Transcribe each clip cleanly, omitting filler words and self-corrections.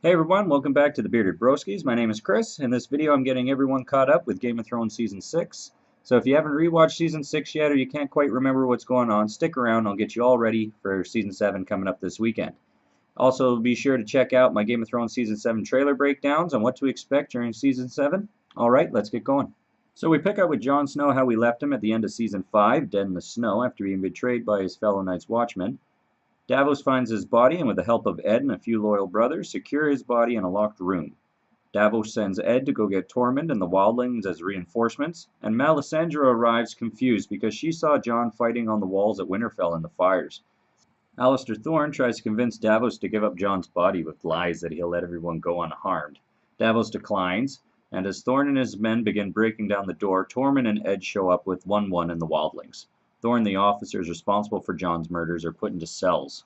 Hey everyone, welcome back to the Bearded Broskies. My name is Chris. In this video I'm getting everyone caught up with Game of Thrones Season 6. So if you haven't rewatched Season 6 yet or you can't quite remember what's going on, stick around. I'll get you all ready for Season 7 coming up this weekend. Also be sure to check out my Game of Thrones Season 7 trailer breakdowns on what to expect during Season 7. Alright, let's get going. So we pick up with Jon Snow how we left him at the end of Season 5, dead in the snow after being betrayed by his fellow Night's Watchmen. Davos finds his body and with the help of Ed and a few loyal brothers, secure his body in a locked room. Davos sends Ed to go get Tormund and the wildlings as reinforcements, and Melisandre arrives confused because she saw Jon fighting on the walls at Winterfell in the fires. Alistair Thorne tries to convince Davos to give up Jon's body with lies that he'll let everyone go unharmed. Davos declines, and as Thorne and his men begin breaking down the door, Tormund and Ed show up with 1-1 and the wildlings. Thorne and the officers responsible for Jon's murders are put into cells.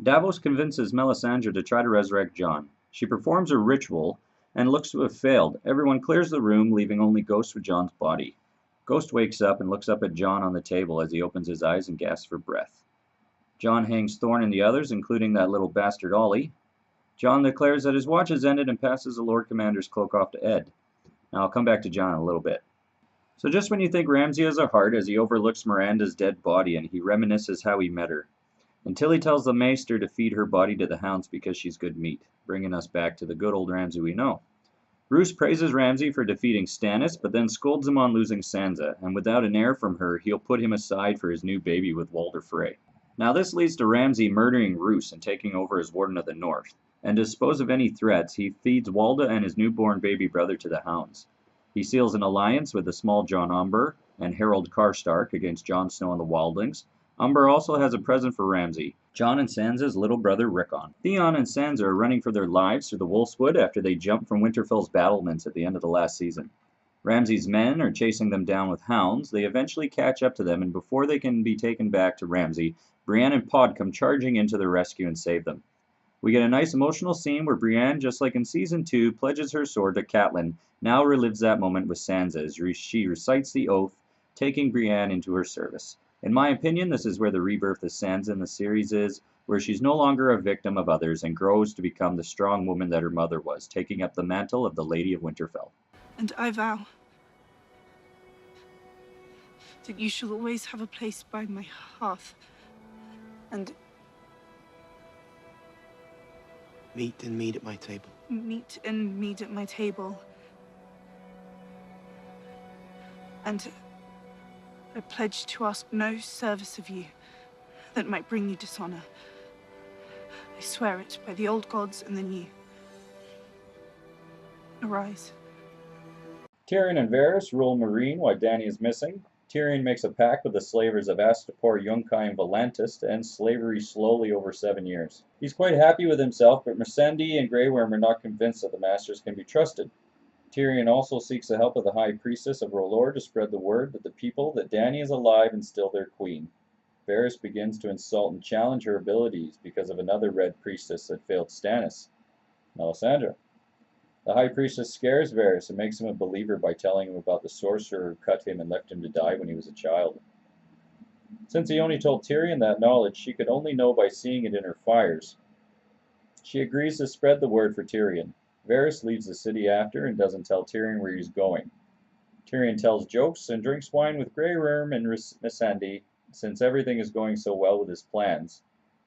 Davos convinces Melisandre to try to resurrect Jon. She performs a ritual and looks to have failed. Everyone clears the room, leaving only Ghost with Jon's body. Ghost wakes up and looks up at Jon on the table as he opens his eyes and gasps for breath. Jon hangs Thorne and the others, including that little bastard Ollie. Jon declares that his watch has ended and passes the Lord Commander's cloak off to Ed. Now I'll come back to Jon in a little bit. So just when you think Ramsay has a heart as he overlooks Miranda's dead body and he reminisces how he met her, until he tells the maester to feed her body to the hounds because she's good meat, bringing us back to the good old Ramsay we know. Roose praises Ramsay for defeating Stannis, but then scolds him on losing Sansa, and without an heir from her, he'll put him aside for his new baby with Walder Frey. Now this leads to Ramsay murdering Roose and taking over as Warden of the North, and to dispose of any threats, he feeds Walda and his newborn baby brother to the hounds. He seals an alliance with the small Jon Umber and Harold Karstark against Jon Snow and the Wildlings. Umber also has a present for Ramsay, Jon and Sansa's little brother Rickon. Theon and Sansa are running for their lives through the Wolfswood after they jump from Winterfell's battlements at the end of the last season. Ramsay's men are chasing them down with hounds. They eventually catch up to them, and before they can be taken back to Ramsay, Brienne and Pod come charging into their rescue and save them. We get a nice emotional scene where Brienne, just like in Season 2, pledges her sword to Catelyn, now relives that moment with Sansa as she recites the oath, taking Brienne into her service. In my opinion, this is where the rebirth of Sansa in the series is, where she's no longer a victim of others and grows to become the strong woman that her mother was, taking up the mantle of the Lady of Winterfell. And I vow that you shall always have a place by my hearth, and meat and mead at my table. meat and mead at my table. And I pledge to ask no service of you that might bring you dishonor. I swear it by the old gods and the new. Arise. Tyrion and Varys rule Meereen while Dany is missing. Tyrion makes a pact with the slavers of Astapor, Yunkai, and Volantis to end slavery slowly over 7 years. He's quite happy with himself, but Missandei and Grey Worm are not convinced that the Masters can be trusted. Tyrion also seeks the help of the High Priestess of R'hllor to spread the word to the people that Dany is alive and still their queen. Varys begins to insult and challenge her abilities because of another Red Priestess that failed Stannis, Melisandre. The High Priestess scares Varys and makes him a believer by telling him about the sorcerer who cut him and left him to die when he was a child. Since he only told Tyrion that knowledge she could only know by seeing it in her fires, she agrees to spread the word for Tyrion. Varys leaves the city after and doesn't tell Tyrion where he's going. Tyrion tells jokes and drinks wine with Grey Worm and Missandei, since everything is going so well with his plans.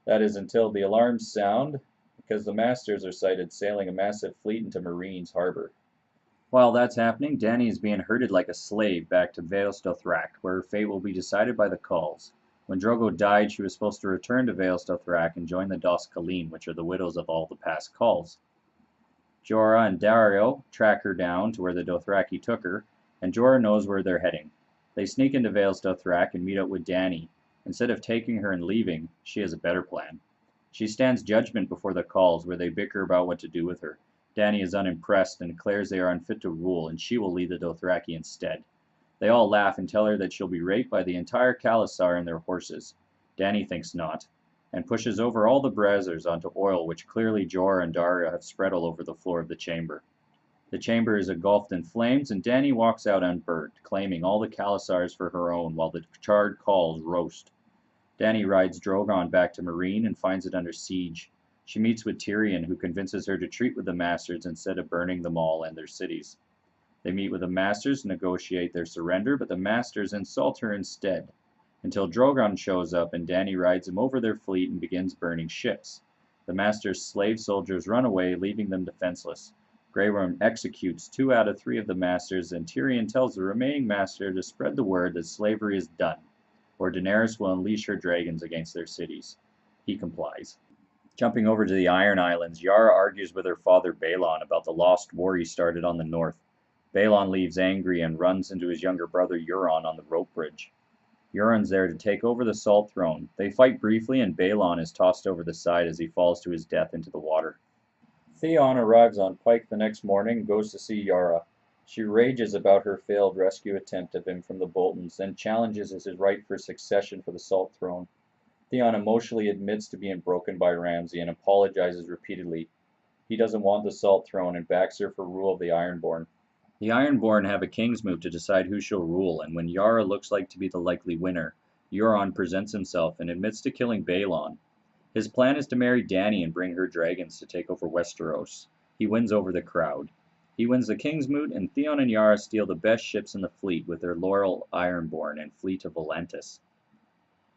That is until the alarms sound, because the Masters are sighted sailing a massive fleet into Meereen's harbor. While that's happening, Dany is being herded like a slave back to Vael's Dothrak, where her fate will be decided by the Khals. When Drogo died, she was supposed to return to Vael's Dothrak and join the Dost Khaleen, which are the widows of all the past Khals. Jorah and Daario track her down to where the Dothraki took her, and Jorah knows where they're heading. They sneak into Vael's Dothrak and meet up with Dany. Instead of taking her and leaving, she has a better plan. She stands judgment before the Khals, where they bicker about what to do with her. Dany is unimpressed and declares they are unfit to rule, and she will lead the Dothraki instead. They all laugh and tell her that she'll be raped by the entire Khalasar and their horses. Dany thinks not, and pushes over all the braziers onto oil which clearly Jorah and Daario have spread all over the floor of the chamber. The chamber is engulfed in flames, and Dany walks out unburnt, claiming all the Khalasars for her own while the charred Khals roast. Dany rides Drogon back to Meereen and finds it under siege. She meets with Tyrion, who convinces her to treat with the Masters instead of burning them all and their cities. They meet with the Masters to negotiate their surrender, but the Masters insult her instead, until Drogon shows up and Dany rides him over their fleet and begins burning ships. The Masters' slave soldiers run away, leaving them defenseless. Grey Worm executes 2 out of 3 of the Masters, and Tyrion tells the remaining Master to spread the word that slavery is done, or Daenerys will unleash her dragons against their cities. He complies. Jumping over to the Iron Islands, Yara argues with her father Balon about the lost war he started on the north. Balon leaves angry and runs into his younger brother Euron on the rope bridge. Euron's there to take over the Salt Throne. They fight briefly and Balon is tossed over the side as he falls to his death into the water. Theon arrives on Pike the next morning and goes to see Yara. She rages about her failed rescue attempt of him from the Boltons, then challenges his right for succession for the Salt Throne. Theon emotionally admits to being broken by Ramsay and apologizes repeatedly. He doesn't want the Salt Throne and backs her for rule of the Ironborn. The Ironborn have a king's move to decide who shall rule, and when Yara looks like to be the likely winner, Euron presents himself and admits to killing Balon. His plan is to marry Dany and bring her dragons to take over Westeros. He wins over the crowd. He wins the king's moot, and Theon and Yara steal the best ships in the fleet with their loyal Ironborn and fleet of Volantis.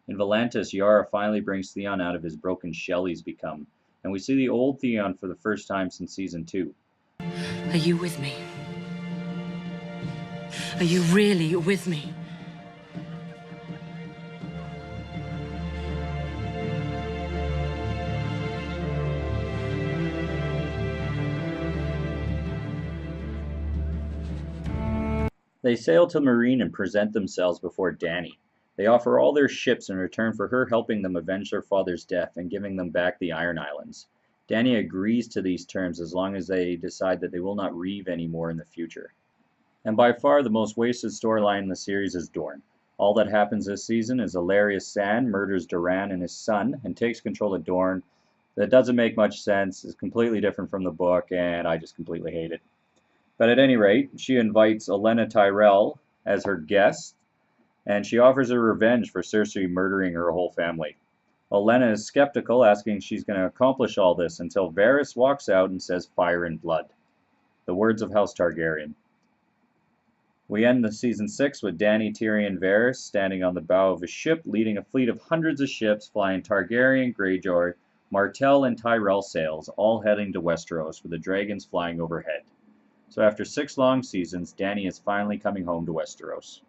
In Volantis, Yara finally brings Theon out of his broken shell he's become, and we see the old Theon for the first time since Season 2. Are you with me? Are you really with me? They sail to Meereen and present themselves before Dany. They offer all their ships in return for her helping them avenge their father's death and giving them back the Iron Islands. Dany agrees to these terms as long as they decide that they will not reave anymore in the future. And by far the most wasted storyline in the series is Dorne. All that happens this season is Aelaria Sand murders Doran and his son and takes control of Dorne. That doesn't make much sense, is completely different from the book, and I just completely hate it. But at any rate, she invites Olenna Tyrell as her guest, and she offers her revenge for Cersei murdering her whole family. Olenna is skeptical, asking if she's going to accomplish all this, until Varys walks out and says fire and blood. The words of House Targaryen. We end the Season 6 with Dany, Tyrion, Varys standing on the bow of a ship, leading a fleet of hundreds of ships flying Targaryen, Greyjoy, Martell, and Tyrell sails, all heading to Westeros with the dragons flying overhead. So after 6 long seasons, Dany is finally coming home to Westeros.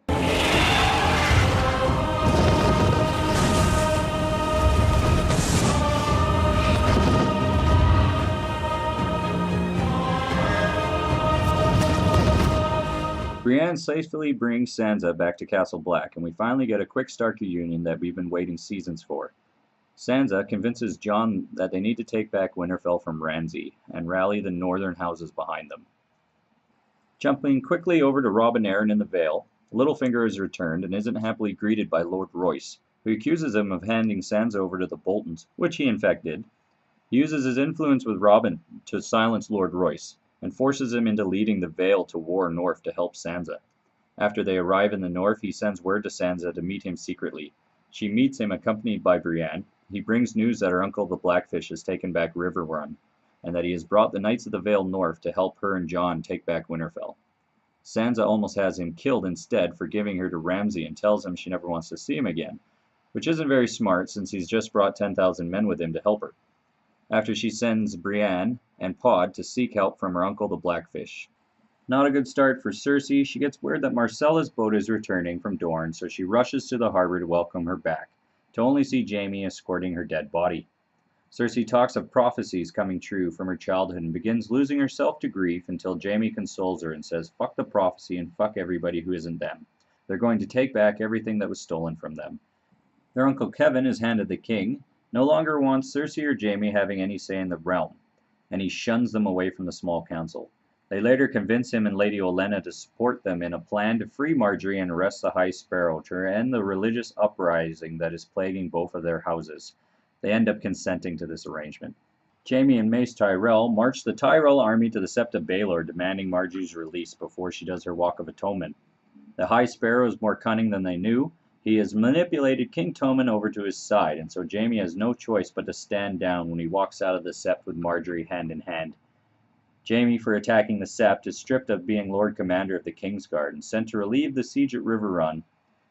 Brienne safely brings Sansa back to Castle Black, and we finally get a quick Stark reunion that we've been waiting seasons for. Sansa convinces Jon that they need to take back Winterfell from Ramsay and rally the northern houses behind them. Jumping quickly over to Robb and Arryn in the Vale, Littlefinger has returned and isn't happily greeted by Lord Royce, who accuses him of handing Sansa over to the Boltons, which he in fact did. He uses his influence with Robin to silence Lord Royce, and forces him into leading the Vale to war north to help Sansa. After they arrive in the north, he sends word to Sansa to meet him secretly. She meets him accompanied by Brienne. He brings news that her uncle the Blackfish has taken back Riverrun, and that he has brought the Knights of the Vale north to help her and Jon take back Winterfell. Sansa almost has him killed instead for giving her to Ramsay and tells him she never wants to see him again, which isn't very smart since he's just brought 10,000 men with him to help her. After she sends Brienne and Pod to seek help from her uncle the Blackfish. Not a good start for Cersei. She gets word that Marcella's boat is returning from Dorne, so she rushes to the harbor to welcome her back, to only see Jaime escorting her dead body. Cersei talks of prophecies coming true from her childhood and begins losing herself to grief until Jaime consoles her and says, fuck the prophecy and fuck everybody who isn't them. They're going to take back everything that was stolen from them. Their uncle Kevin is handed the king, no longer wants Cersei or Jaime having any say in the realm, and he shuns them away from the small council. They later convince him and Lady Olenna to support them in a plan to free Margaery and arrest the High Sparrow to end the religious uprising that is plaguing both of their houses. They end up consenting to this arrangement. Jaime and Mace Tyrell march the Tyrell army to the Sept of Baelor, demanding Margaery's release before she does her Walk of Atonement. The High Sparrow is more cunning than they knew, He has manipulated King Tommen over to his side, and so Jaime has no choice but to stand down when he walks out of the Sept with Margaery hand in hand. Jaime, for attacking the Sept, is stripped of being Lord Commander of the Kingsguard and sent to relieve the siege at River Run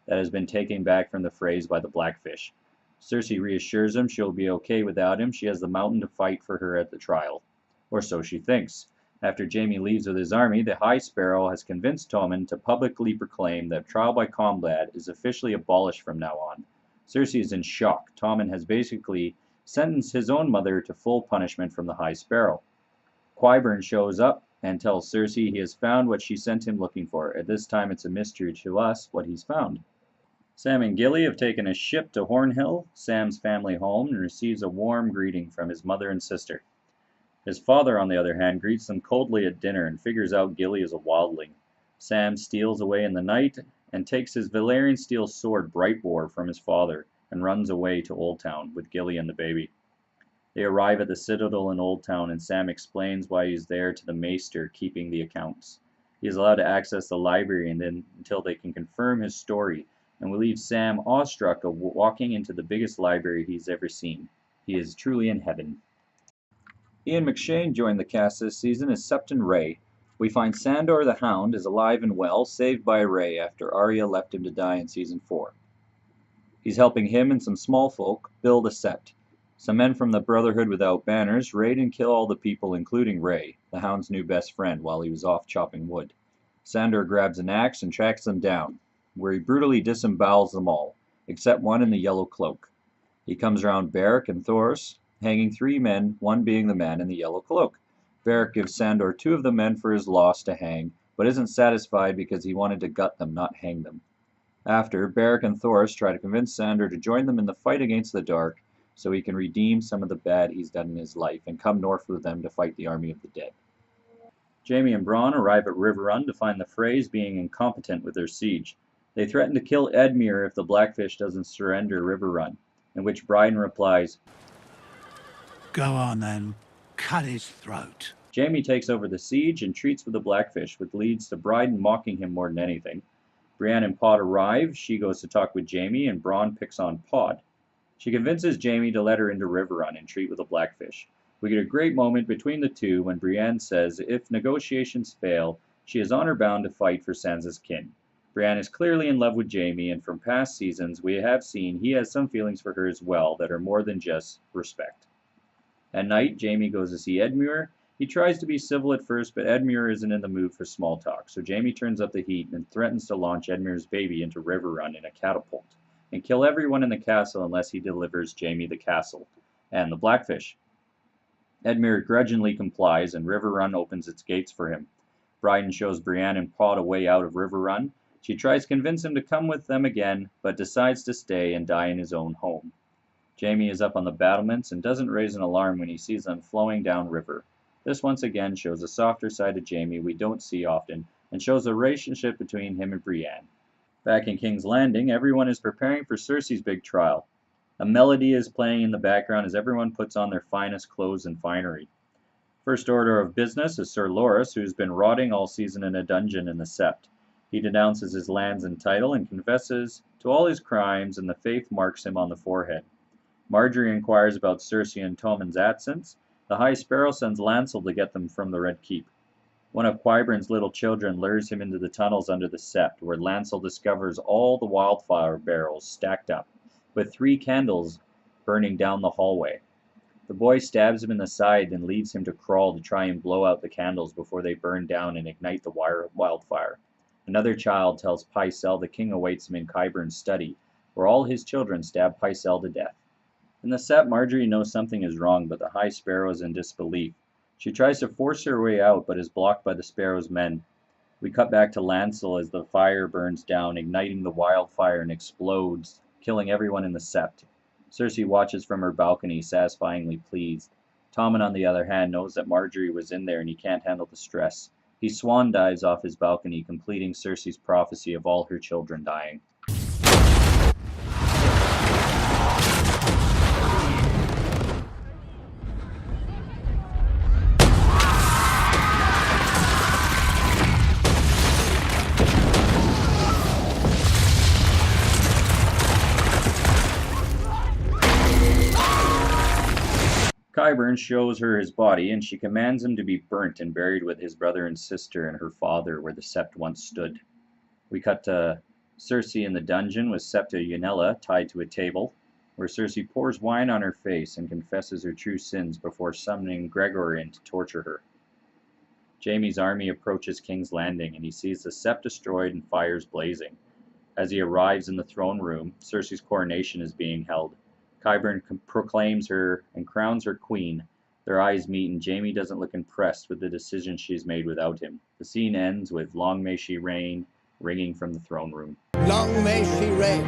that has been taken back from the Freys by the Blackfish. Cersei reassures him she'll be okay without him. She has the mountain to fight for her at the trial. Or so she thinks. After Jaime leaves with his army, the High Sparrow has convinced Tommen to publicly proclaim that trial by combat is officially abolished from now on. Cersei is in shock. Tommen has basically sentenced his own mother to full punishment from the High Sparrow. Qyburn shows up and tells Cersei he has found what she sent him looking for. At this time it's a mystery to us what he's found. Sam and Gilly have taken a ship to Hornhill, Sam's family home, and receives a warm greeting from his mother and sister. His father, on the other hand, greets them coldly at dinner and figures out Gilly is a wildling. Sam steals away in the night and takes his Valyrian steel sword Brightboar from his father and runs away to Oldtown with Gilly and the baby. They arrive at the Citadel in Oldtown and Sam explains why he's there to the Maester keeping the accounts. He is allowed to access the library until they can confirm his story, and will leave Sam awestruck of walking into the biggest library he's ever seen. He is truly in heaven. Ian McShane joined the cast this season as Septon Ray. We find Sandor the Hound is alive and well, saved by Ray after Arya left him to die in Season 4. He's helping him and some small folk build a sept. Some men from the Brotherhood Without Banners raid and kill all the people, including Ray, the Hound's new best friend, while he was off chopping wood. Sandor grabs an axe and tracks them down, where he brutally disembowels them all, except one in the yellow cloak. He comes around Beric and Thoros, hanging 3 men, one being the man in the yellow cloak. Beric gives Sandor 2 of the men for his loss to hang, but isn't satisfied because he wanted to gut them, not hang them. After, Beric and Thoros try to convince Sandor to join them in the fight against the Dark, so he can redeem some of the bad he's done in his life and come north with them to fight the army of the dead. Jaime and Bronn arrive at Riverrun to find the Freys being incompetent with their siege. They threaten to kill Edmure if the Blackfish doesn't surrender Riverrun, in which Bryden replies, "Go on then, cut his throat." Jaime takes over the siege and treats with the Blackfish, which leads to Bryden mocking him more than anything. Brienne and Pod arrive, she goes to talk with Jaime, and Bronn picks on Pod. She convinces Jaime to let her into Riverrun and treat with the Blackfish. We get a great moment between the two when Brienne says if negotiations fail, she is honor bound to fight for Sansa's kin. Brienne is clearly in love with Jaime, and from past seasons we have seen he has some feelings for her as well that are more than just respect. At night, Jaime goes to see Edmure. He tries to be civil at first, but Edmure isn't in the mood for small talk, so Jaime turns up the heat and threatens to launch Edmure's baby into Riverrun in a catapult, and kill everyone in the castle unless he delivers Jaime the castle and the Blackfish. Edmure grudgingly complies, and Riverrun opens its gates for him. Bryden shows Brienne and Pod a way out of Riverrun. She tries to convince him to come with them again, but decides to stay and die in his own home. Jaime is up on the battlements and doesn't raise an alarm when he sees them flowing down river. This once again shows a softer side of Jaime we don't see often, and shows the relationship between him and Brienne. Back in King's Landing, everyone is preparing for Cersei's big trial. A melody is playing in the background as everyone puts on their finest clothes and finery. First order of business is Sir Loras, who's been rotting all season in a dungeon in the Sept. He denounces his lands and title and confesses to all his crimes, and the faith marks him on the forehead. Margaery inquires about Cersei and Tommen's absence. The High Sparrow sends Lancel to get them from the Red Keep. One of Qyburn's little children lures him into the tunnels under the Sept, where Lancel discovers all the wildfire barrels stacked up, with 3 candles burning down the hallway. The boy stabs him in the side and leads him to crawl to try and blow out the candles before they burn down and ignite the wildfire. Another child tells Pycelle the king awaits him in Qyburn's study, where all his children stab Pycelle to death. In the Sept, Margaery knows something is wrong, but the High Sparrow is in disbelief. She tries to force her way out, but is blocked by the Sparrow's men. We cut back to Lancel as the fire burns down, igniting the wildfire and explodes, killing everyone in the Sept. Cersei watches from her balcony, satisfyingly pleased. Tommen, on the other hand, knows that Margaery was in there and he can't handle the stress. He swan dives off his balcony, completing Cersei's prophecy of all her children dying. Qyburn shows her his body, and she commands him to be burnt and buried with his brother and sister and her father where the sept once stood. We cut to Cersei in the dungeon with Septa Unella tied to a table, where Cersei pours wine on her face and confesses her true sins before summoning Gregor in to torture her. Jaime's army approaches King's Landing, and he sees the sept destroyed and fires blazing. As he arrives in the throne room, Cersei's coronation is being held. Qyburn proclaims her and crowns her queen. Their eyes meet, and Jaime doesn't look impressed with the decision she's made without him. The scene ends with "Long may she reign" ringing from the throne room. Long may she reign.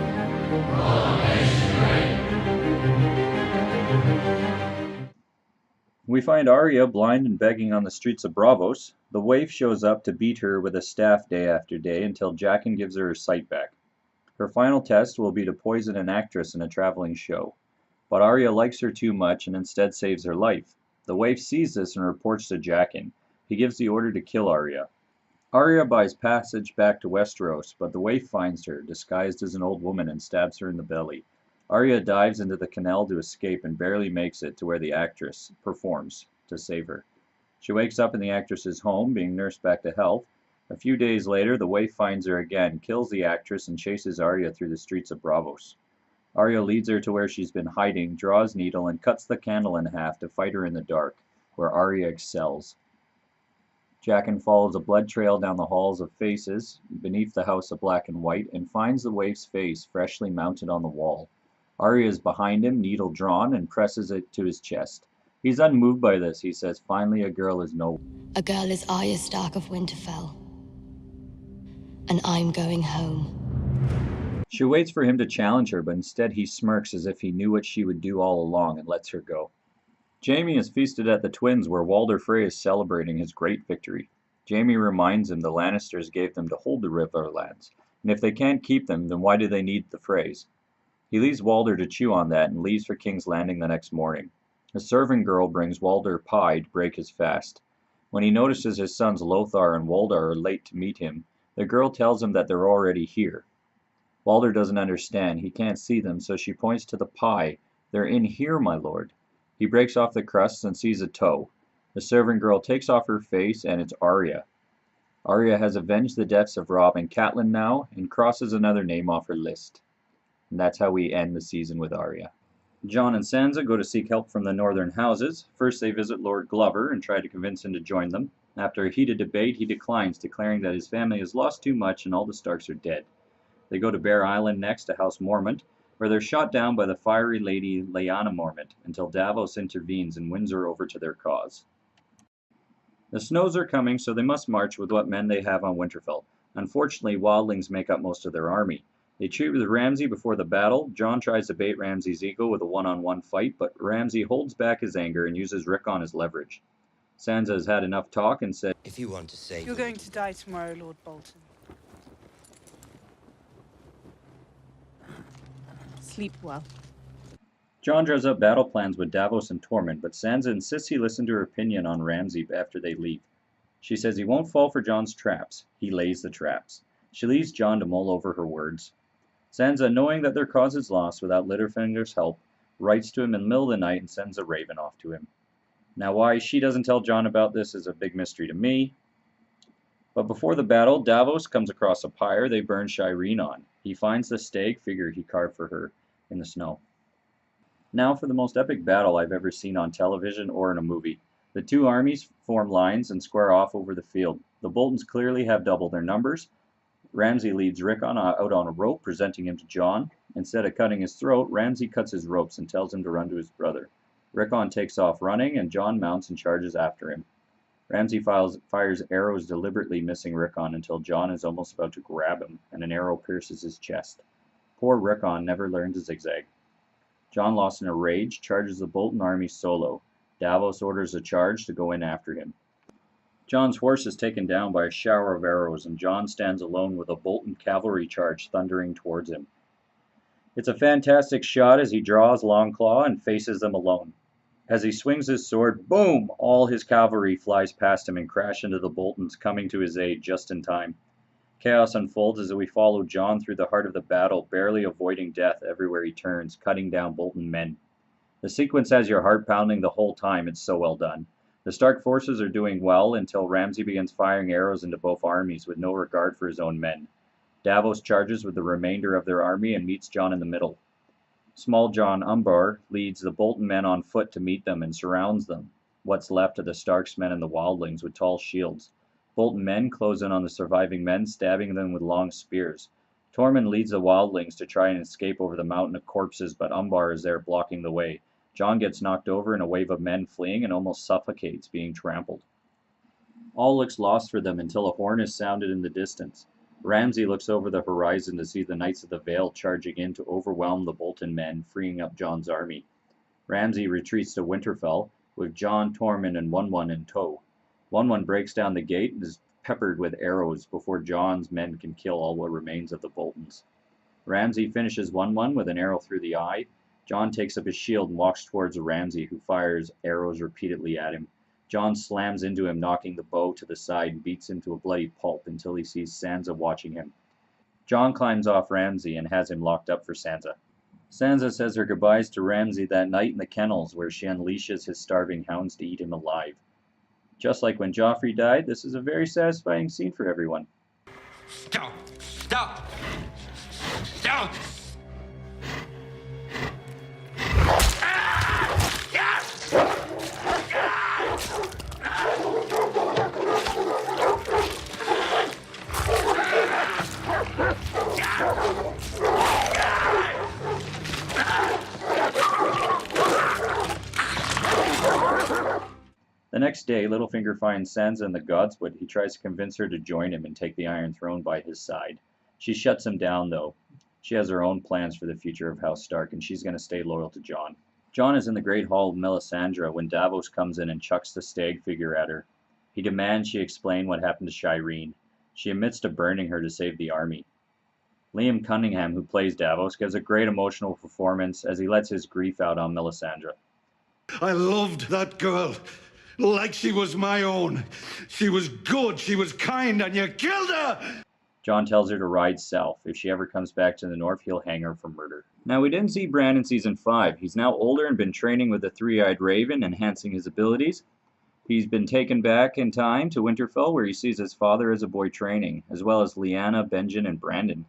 We find Arya blind and begging on the streets of Braavos. The waif shows up to beat her with a staff day after day until Jaqen gives her sight back. Her final test will be to poison an actress in a traveling show. But Arya likes her too much and instead saves her life. The waif sees this and reports to Jaqen. He gives the order to kill Arya. Arya buys passage back to Westeros, but the waif finds her, disguised as an old woman, and stabs her in the belly. Arya dives into the canal to escape and barely makes it to where the actress performs to save her. She wakes up in the actress's home, being nursed back to health. A few days later, the waif finds her again, kills the actress, and chases Arya through the streets of Braavos. Arya leads her to where she's been hiding, draws needle, and cuts the candle in half to fight her in the dark, where Arya excels. Jaqen follows a blood trail down the halls of faces, beneath the house of black and white, and finds the waif's face freshly mounted on the wall. Arya is behind him, needle drawn, and presses it to his chest. He's unmoved by this. He says, "Finally a girl is noble." A girl is Arya Stark of Winterfell. And I'm going home. She waits for him to challenge her, but instead he smirks as if he knew what she would do all along and lets her go. Jaime is feasted at the Twins, where Walder Frey is celebrating his great victory. Jaime reminds him the Lannisters gave them to hold the Riverlands, and if they can't keep them, then why do they need the Freys? He leaves Walder to chew on that and leaves for King's Landing the next morning. A servant girl brings Walder pie to break his fast. When he notices his sons Lothar and Waldar are late to meet him, the girl tells him that they're already here. Walder doesn't understand. He can't see them, so she points to the pie. "They're in here, my lord." He breaks off the crusts and sees a toe. The servant girl takes off her face, and it's Arya. Arya has avenged the deaths of Robb and Catelyn now, and crosses another name off her list. And that's how we end the season with Arya. Jon and Sansa go to seek help from the northern houses. First they visit Lord Glover and try to convince him to join them. After a heated debate, he declines, declaring that his family has lost too much and all the Starks are dead. They go to Bear Island next to House Mormont, where they're shot down by the fiery lady Lyanna Mormont until Davos intervenes and wins her over to their cause. The snows are coming, so they must march with what men they have on Winterfell. Unfortunately, wildlings make up most of their army. They treat with Ramsay before the battle. Jon tries to bait Ramsay's ego with a one-on-one fight, but Ramsay holds back his anger and uses Rickon as leverage. Sansa has had enough talk and said, If you want to save You're them, going to die tomorrow, Lord Bolton. Sleep well. Jon draws up battle plans with Davos and Tormund, but Sansa insists he listen to her opinion on Ramsay after they leave. She says he won't fall for Jon's traps. He lays the traps. She leaves Jon to mull over her words. Sansa, knowing that their cause is lost without Littlefinger's help, writes to him in the middle of the night and sends a raven off to him. Now why she doesn't tell Jon about this is a big mystery to me. But before the battle, Davos comes across a pyre they burn Shireen on. He finds the stag figure he carved for her in the snow. Now for the most epic battle I've ever seen on television or in a movie. The two armies form lines and square off over the field. The Boltons clearly have double their numbers. Ramsay leads Rickon out on a rope, presenting him to Jon. Instead of cutting his throat, Ramsay cuts his ropes and tells him to run to his brother. Rickon takes off running, and Jon mounts and charges after him. Ramsay fires arrows, deliberately missing Rickon until Jon is almost about to grab him, and an arrow pierces his chest. Poor Rickon never learned to zigzag. Jon, lost in a rage, charges the Bolton army solo. Davos orders a charge to go in after him. Jon's horse is taken down by a shower of arrows, and Jon stands alone with a Bolton cavalry charge thundering towards him. It's a fantastic shot as he draws Longclaw and faces them alone. As he swings his sword, boom! All his cavalry flies past him and crash into the Boltons, coming to his aid just in time. Chaos unfolds as we follow Jon through the heart of the battle, barely avoiding death everywhere he turns, cutting down Bolton men. The sequence has your heart pounding the whole time, it's so well done. The Stark forces are doing well until Ramsay begins firing arrows into both armies with no regard for his own men. Davos charges with the remainder of their army and meets Jon in the middle. Small Jon Umbar leads the Bolton men on foot to meet them and surrounds them, what's left of the Stark's men and the wildlings, with tall shields. Bolton men close in on the surviving men, stabbing them with long spears. Tormund leads the wildlings to try and escape over the mountain of corpses, but Umbar is there blocking the way. Jon gets knocked over in a wave of men fleeing and almost suffocates, being trampled. All looks lost for them until a horn is sounded in the distance. Ramsay looks over the horizon to see the Knights of the Vale charging in to overwhelm the Bolton men, freeing up Jon's army. Ramsay retreats to Winterfell, with Jon, Tormund, and Wun in tow. Wun breaks down the gate and is peppered with arrows before Jon's men can kill all what remains of the Boltons. Ramsay finishes Wun with an arrow through the eye. Jon takes up his shield and walks towards Ramsay, who fires arrows repeatedly at him. Jon slams into him, knocking the bow to the side and beats him to a bloody pulp until he sees Sansa watching him. Jon climbs off Ramsay and has him locked up for Sansa. Sansa says her goodbyes to Ramsay that night in the kennels, where she unleashes his starving hounds to eat him alive. Just like when Joffrey died, this is a very satisfying scene for everyone. Stop! Stop! Stop! The next day, Littlefinger finds Sansa in the Godswood. He tries to convince her to join him and take the Iron Throne by his side. She shuts him down, though. She has her own plans for the future of House Stark, and she's going to stay loyal to Jon. Jon is in the Great Hall of Melisandre when Davos comes in and chucks the stag figure at her. He demands she explain what happened to Shireen. She admits to burning her to save the army. Liam Cunningham, who plays Davos, gives a great emotional performance as he lets his grief out on Melisandre. I loved that girl like she was my own. She was good, she was kind, and you killed her! Jon tells her to ride south. If she ever comes back to the north, he'll hang her for murder. Now, we didn't see Bran in Season 5. He's now older and been training with the Three-Eyed Raven, enhancing his abilities. He's been taken back in time to Winterfell, where he sees his father as a boy training, as well as Lyanna, Benjen, and Brandon.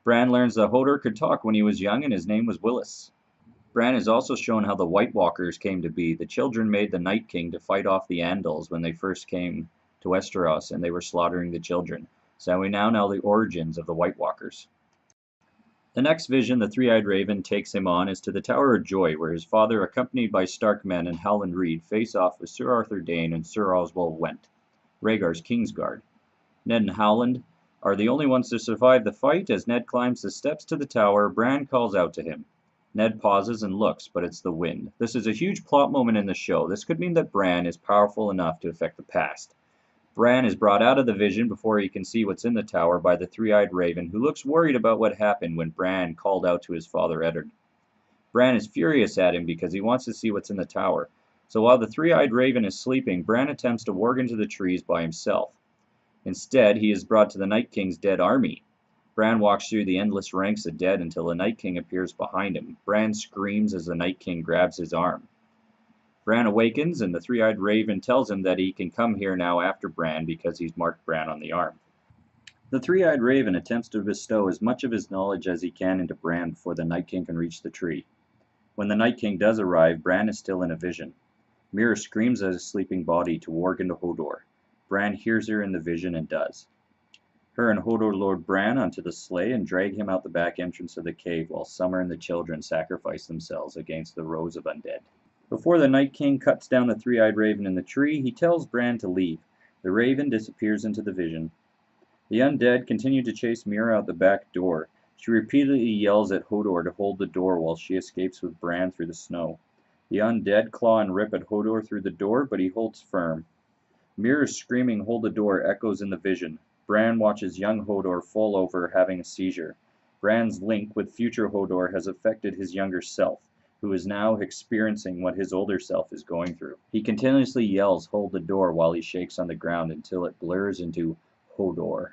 Bran learns that Hodor could talk when he was young, and his name was Willis. Bran is also shown how the White Walkers came to be. The children made the Night King to fight off the Andals when they first came to Westeros, and they were slaughtering the children. So we now know the origins of the White Walkers. The next vision the Three-Eyed Raven takes him on is to the Tower of Joy, where his father, accompanied by Stark men and Howland Reed, face off with Sir Arthur Dayne and Sir Oswald Went, Rhaegar's Kingsguard. Ned and Howland are the only ones to survive the fight. As Ned climbs the steps to the tower, Bran calls out to him. Ned pauses and looks, but it's the wind. This is a huge plot moment in the show. This could mean that Bran is powerful enough to affect the past. Bran is brought out of the vision before he can see what's in the tower by the Three-Eyed Raven, who looks worried about what happened when Bran called out to his father Eddard. Bran is furious at him because he wants to see what's in the tower. So while the Three-Eyed Raven is sleeping, Bran attempts to warg into the trees by himself. Instead, he is brought to the Night King's dead army. Bran walks through the endless ranks of dead until the Night King appears behind him. Bran screams as the Night King grabs his arm. Bran awakens, and the Three-Eyed Raven tells him that he can come here now after Bran because he's marked Bran on the arm. The Three-Eyed Raven attempts to bestow as much of his knowledge as he can into Bran before the Night King can reach the tree. When the Night King does arrive, Bran is still in a vision. Mira screams at his sleeping body to warg into Hodor. Bran hears her in the vision and does. Her and Hodor load Bran onto the sleigh and drag him out the back entrance of the cave while Summer and the children sacrifice themselves against the rows of undead. Before the Night King cuts down the Three-Eyed Raven in the tree, he tells Bran to leave. The Raven disappears into the vision. The undead continue to chase Mira out the back door. She repeatedly yells at Hodor to hold the door while she escapes with Bran through the snow. The undead claw and rip at Hodor through the door, but he holds firm. Mira's screaming "hold the door" echoes in the vision. Bran watches young Hodor fall over, having a seizure. Bran's link with future Hodor has affected his younger self, who is now experiencing what his older self is going through. He continuously yells "hold the door" while he shakes on the ground until it blurs into Hodor.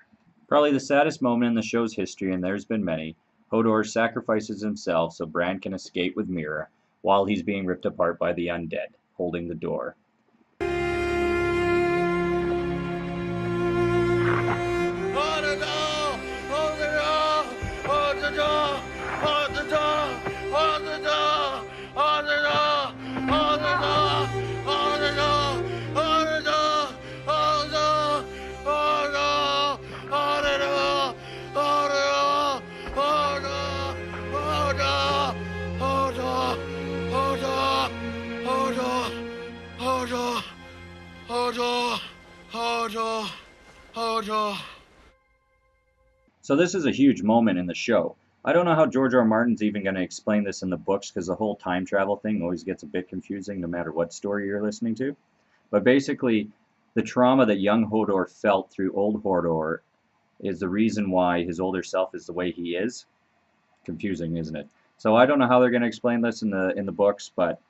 Probably the saddest moment in the show's history, and there's been many, Hodor sacrifices himself so Bran can escape with Mira. while he's being ripped apart by the undead, holding the door. So this is a huge moment in the show. I don't know how George R. R. Martin's even going to explain this in the books, because the whole time travel thing always gets a bit confusing no matter what story you're listening to. But basically, the trauma that young Hodor felt through old Hodor is the reason why his older self is the way he is. Confusing, isn't it? So I don't know how they're going to explain this in the books, but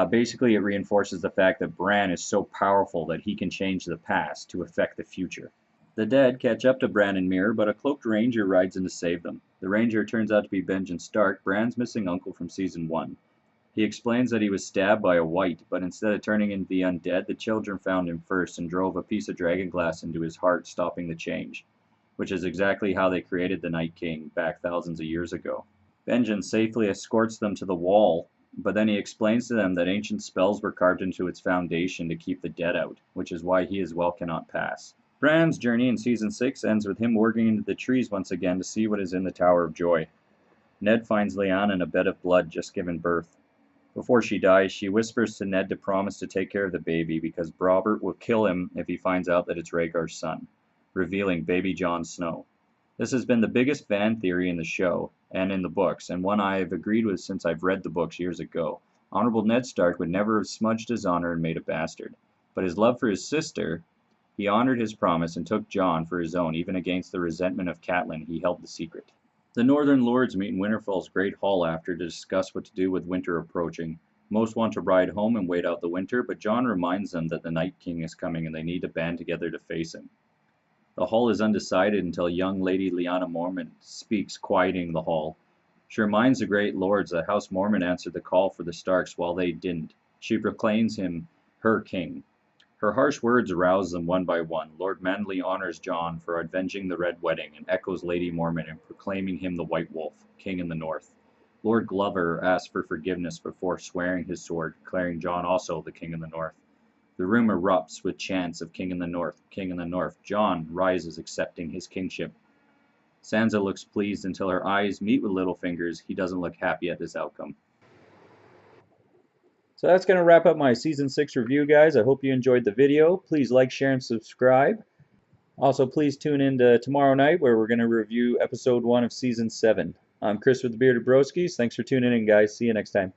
basically it reinforces the fact that Bran is so powerful that he can change the past to affect the future. The dead catch up to Bran and Mir, but a cloaked ranger rides in to save them. The ranger turns out to be Benjen Stark, Bran's missing uncle from Season 1. He explains that he was stabbed by a white, but instead of turning into the undead, the children found him first and drove a piece of dragon glass into his heart, stopping the change, which is exactly how they created the Night King back thousands of years ago. Benjen safely escorts them to the wall, but then he explains to them that ancient spells were carved into its foundation to keep the dead out, which is why he as well cannot pass. Bran's journey in Season 6 ends with him working into the trees once again to see what is in the Tower of Joy. Ned finds Lyanna in a bed of blood, just given birth. Before she dies, she whispers to Ned to promise to take care of the baby, because Robert will kill him if he finds out that it's Rhaegar's son, revealing baby Jon Snow. This has been the biggest fan theory in the show, and in the books, and one I have agreed with since I've read the books years ago. Honorable Ned Stark would never have smudged his honor and made a bastard, but his love for his sister, he honored his promise and took Jon for his own, even against the resentment of Catelyn. He held the secret. The Northern Lords meet in Winterfell's Great Hall after to discuss what to do with winter approaching. Most want to ride home and wait out the winter, but Jon reminds them that the Night King is coming and they need to band together to face him. The hall is undecided until young Lady Lyanna Mormont speaks, quieting the hall. She reminds the great lords that House Mormont answered the call for the Starks while they didn't. She proclaims him her king. Her harsh words arouse them one by one. Lord Manly honors Jon for avenging the Red Wedding and echoes Lady Mormont in proclaiming him the White Wolf, king in the north. Lord Glover asks for forgiveness before swearing his sword, declaring Jon also the king in the north. The room erupts with chants of king in the north, king in the north. Jon rises, accepting his kingship. Sansa looks pleased until her eyes meet with Littlefinger's. He doesn't look happy at this outcome. So that's going to wrap up my Season 6 review, guys. I hope you enjoyed the video. Please like, share, and subscribe. Also, please tune in to tomorrow night where we're going to review Episode 1 of Season 7. I'm Chris with the Bearded Broskies. Thanks for tuning in, guys. See you next time.